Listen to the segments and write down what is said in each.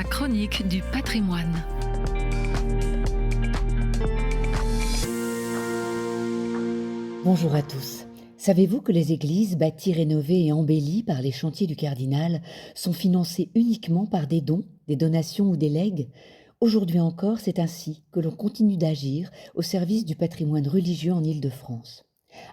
chronique du patrimoine. Bonjour à tous. Savez-vous que les églises bâties, rénovées et embellies par les chantiers du cardinal sont financées uniquement par des dons, des donations ou des legs? Aujourd'hui encore, c'est ainsi que l'on continue d'agir au service du patrimoine religieux en Île-de-France.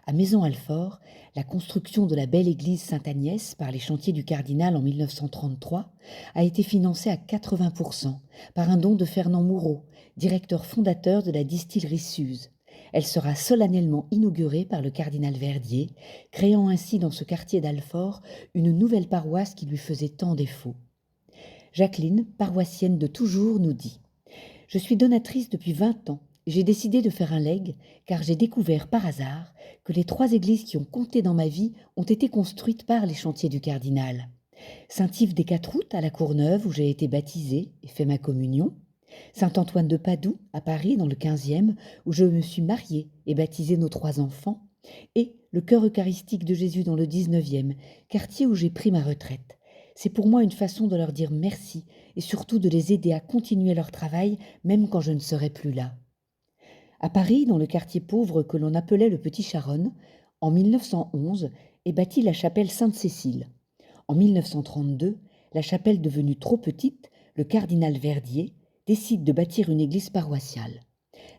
À Maison-Alfort, la construction de la belle église Sainte-Agnès par les chantiers du cardinal en 1933 a été financée à 80% par un don de Fernand Moureau, directeur fondateur de la distillerie Suze. Elle sera solennellement inaugurée par le cardinal Verdier, créant ainsi dans ce quartier d'Alfort une nouvelle paroisse qui lui faisait tant défaut. Jacqueline, paroissienne de toujours, nous dit: je suis donatrice depuis 20 ans. J'ai décidé de faire un legs car j'ai découvert par hasard que les 3 églises qui ont compté dans ma vie ont été construites par les chantiers du cardinal. Saint-Yves des 4 août à La Courneuve où j'ai été baptisée et fait ma communion. Saint-Antoine de Padoue à Paris dans le 15e où je me suis mariée et baptisé nos 3 enfants. Et le Chœur Eucharistique de Jésus dans le 19e, quartier où j'ai pris ma retraite. C'est pour moi une façon de leur dire merci et surtout de les aider à continuer leur travail même quand je ne serai plus là. À Paris, dans le quartier pauvre que l'on appelait le Petit Charonne, en 1911 est bâtie la chapelle Sainte-Cécile. En 1932, la chapelle devenue trop petite, le cardinal Verdier décide de bâtir une église paroissiale.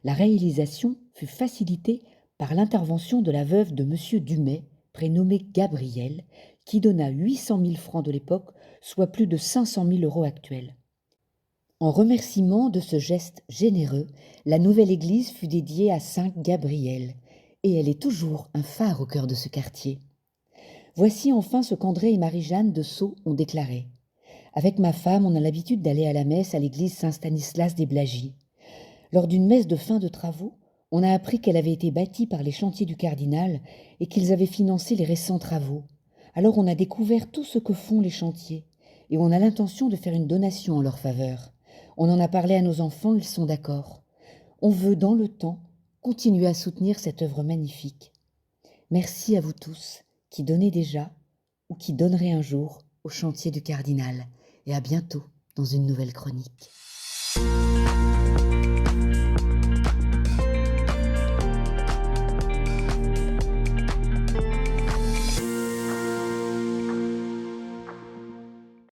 La réalisation fut facilitée par l'intervention de la veuve de M. Dumay, prénommée Gabrielle, qui donna 800 000 francs de l'époque, soit plus de 500 000 euros actuels. En remerciement de ce geste généreux, la nouvelle église fut dédiée à Saint Gabriel, et elle est toujours un phare au cœur de ce quartier. Voici enfin ce qu'André et Marie-Jeanne de Sceaux ont déclaré. Avec ma femme, on a l'habitude d'aller à la messe à l'église Saint-Stanislas des Blagies. Lors d'une messe de fin de travaux, on a appris qu'elle avait été bâtie par les chantiers du cardinal et qu'ils avaient financé les récents travaux. Alors on a découvert tout ce que font les chantiers et on a l'intention de faire une donation en leur faveur. On en a parlé à nos enfants, ils sont d'accord. On veut, dans le temps, continuer à soutenir cette œuvre magnifique. Merci à vous tous qui donnez déjà ou qui donnerez un jour au chantier du cardinal. Et à bientôt dans une nouvelle chronique.